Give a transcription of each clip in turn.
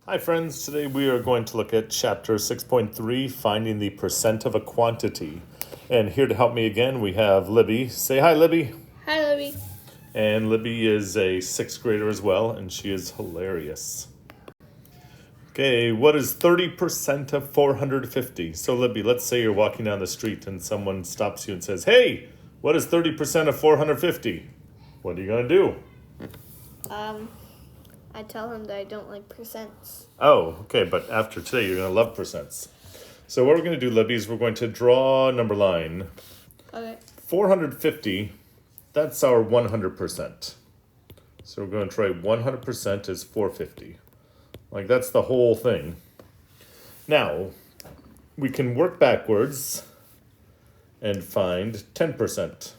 Hi friends, today we are going to look at chapter 6.3, finding the percent of a quantity. And here to help me again, we have Libby. Say hi, Libby. Hi, Libby. And Libby is a 6th grader as well, and she is hilarious. Okay, what is 30% of 450? So Libby, let's say you're walking down the street and someone stops you and says, hey, what is 30% of 450? What are you going to do? I tell him that I don't like percents. Oh, okay, but after today, you're going to love percents. So what we're going to do, Libby, is we're going to draw a number line. Okay. 450, that's our 100%. So we're going to try 100% is 450. Like, that's the whole thing. Now, we can work backwards and find 10%.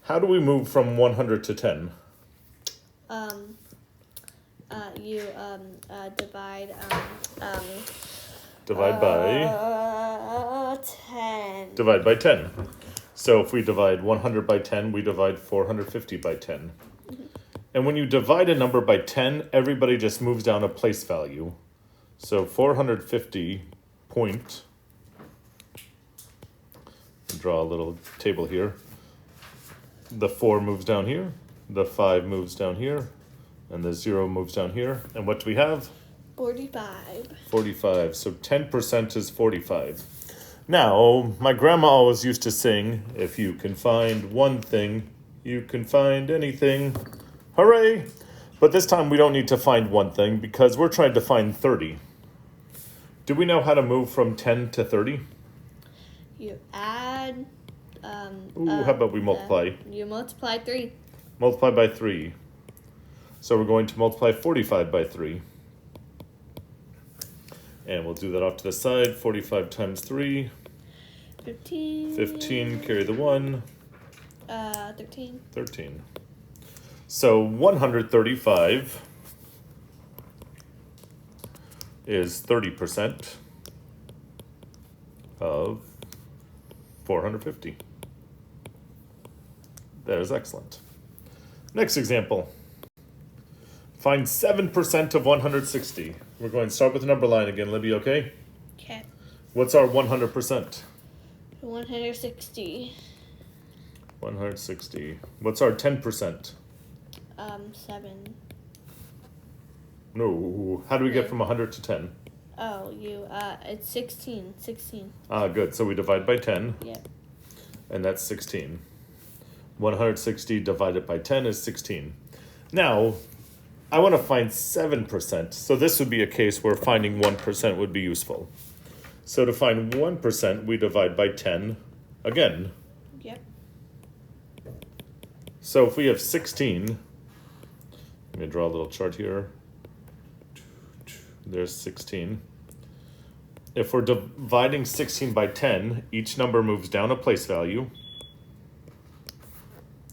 How do we move from 100 to 10? You divide Divide by 10. divide by 10. So if we divide 100 by 10, we divide 450 by 10. Mm-hmm. And when you divide a number by 10, everybody just moves down a place value. So 450 point, draw a little table here. The 4 moves down here, the 5 moves down here, and the 0 moves down here. And what do we have? 45. 45. So 10% is 45. Now, my grandma always used to sing, if you can find one thing, you can find anything. Hooray! But this time we don't need to find one thing because we're trying to find 30. Do we know how to move from 10 to 30? You add. How about we multiply? You multiply 3. Multiply by 3. So we're going to multiply 45 by 3. And we'll do that off to the side. 45 times 3. 15. 15, carry the 1. 13. 13. So 135 is 30% of 450. That is excellent. Next example. Find 7% of 160. We're going to start with the number line again, Libby, okay? Okay. What's our 100%? 160. 160. What's our 10%? 7. No. How do we get from 100 to 10? Oh, it's 16. 16. Ah, good. So we divide by 10. Yep. And that's 16. 160 divided by 10 is 16. Now, I want to find 7%. So this would be a case where finding 1% would be useful. So to find 1%, we divide by 10 again. Yep. So if we have 16, let me draw a little chart here. There's 16. If we're dividing 16 by 10, each number moves down a place value.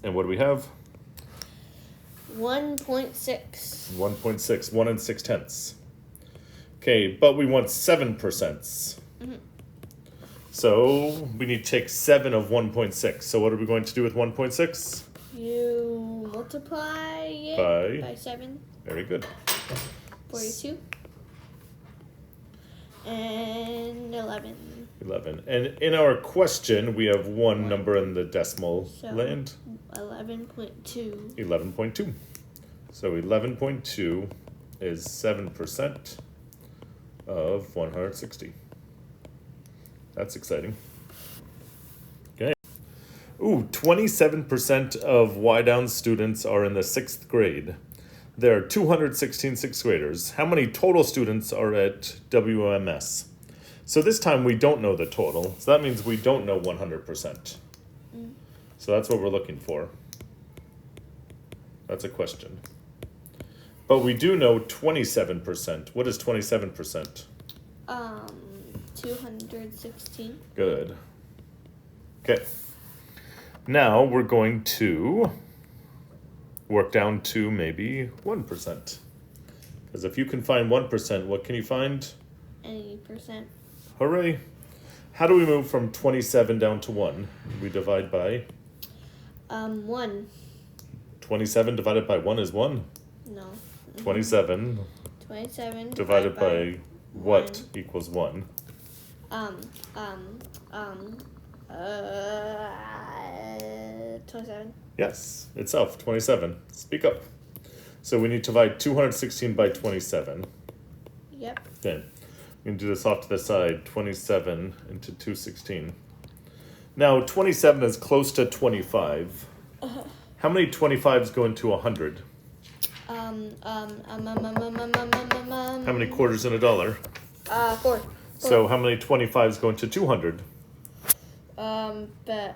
And what do we have? 1.6. 1.6, 1 and 6 tenths. Okay, but we want 7%. Mm-hmm. So we need to take 7 of 1.6. So what are we going to do with 1.6? You multiply it by 7. Very good. 42. And 11. 11. And in our question, we have one number in the decimal land. 11.2. 11.2. So 11.2 is 7% of 160. That's exciting. Okay. Ooh, 27% of Y-Down students are in the 6th grade. There are 216 6th graders. How many total students are at WMS? So this time we don't know the total. So that means we don't know 100%. So that's what we're looking for. That's a question. But we do know 27%. What is 27%? 216. Good. Okay. Now we're going to work down to maybe 1%. Because if you can find 1%, what can you find? Any percent. Hooray. How do we move from 27 down to 1? We divide by? 1. 27 divided by 1 is 1. No. 27. 27 divided by what 1. equals 1? Um, 27. Yes, itself, 27. Speak up. So we need to divide 216 by 27. Yep. Okay, we can do this off to the side, 27 into 216. Now, 27 is close to 25. How many 25s go into 100? How many quarters in a dollar? 4. So how many 25s go into 200?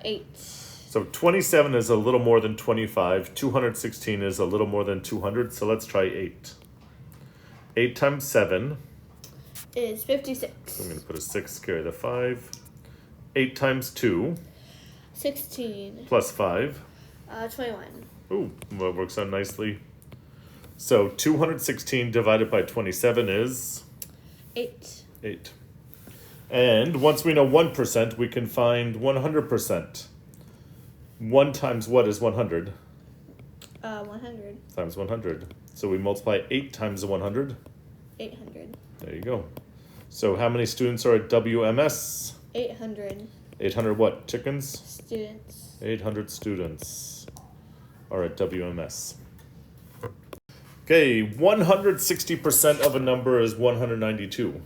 8. So 27 is a little more than 25. 216 is a little more than 200. So let's try 8. 8 times 7. Is 56. So I'm going to put a 6, carry the 5. 8 times 2. 16. Plus 5. 21. Ooh, well, it works out nicely. So 216 divided by 27 is 8. 8. And once we know 1%, we can find 100%. 1 times what is 100? 100. Times 100. So we multiply 8 times 100. 800. There you go. So how many students are at WMS? 800 800 what? Chickens? students. 800 students are at WMS. Okay, 160% of a number is 192.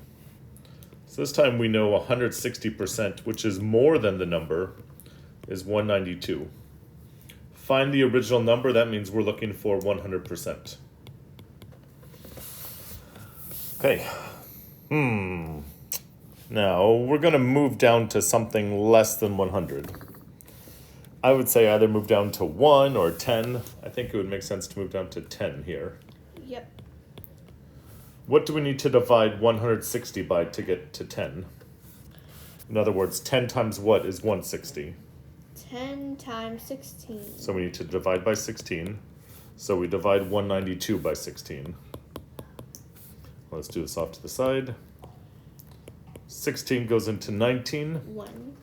So this time we know 160%, which is more than the number, is 192. Find the original number, that means we're looking for 100%. Okay. Now, we're going to move down to something less than 100. I would say either move down to 1 or 10. I think it would make sense to move down to 10 here. Yep. What do we need to divide 160 by to get to 10? In other words, 10 times what is 160? 10 times 16. So we need to divide by 16. So we divide 192 by 16. Let's do this off to the side. 16 goes into 19. 1.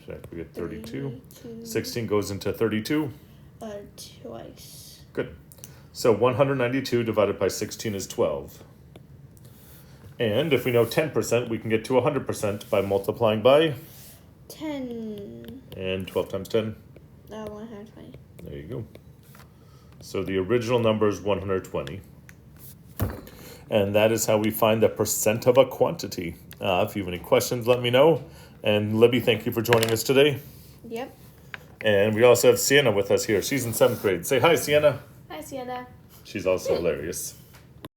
Check, we get 32. 32. 16 goes into 32. Twice. Good. So 192 divided by 16 is 12. And if we know 10%, we can get to 100% by multiplying by 10. and 12 times 10. 120. There you go. So the original number is 120. And that is how we find the percent of a quantity. If you have any questions, let me know. And Libby, thank you for joining us today. Yep. And we also have Sienna with us here. She's in 7th grade. Say hi, Sienna. Hi, Sienna. She's also hilarious.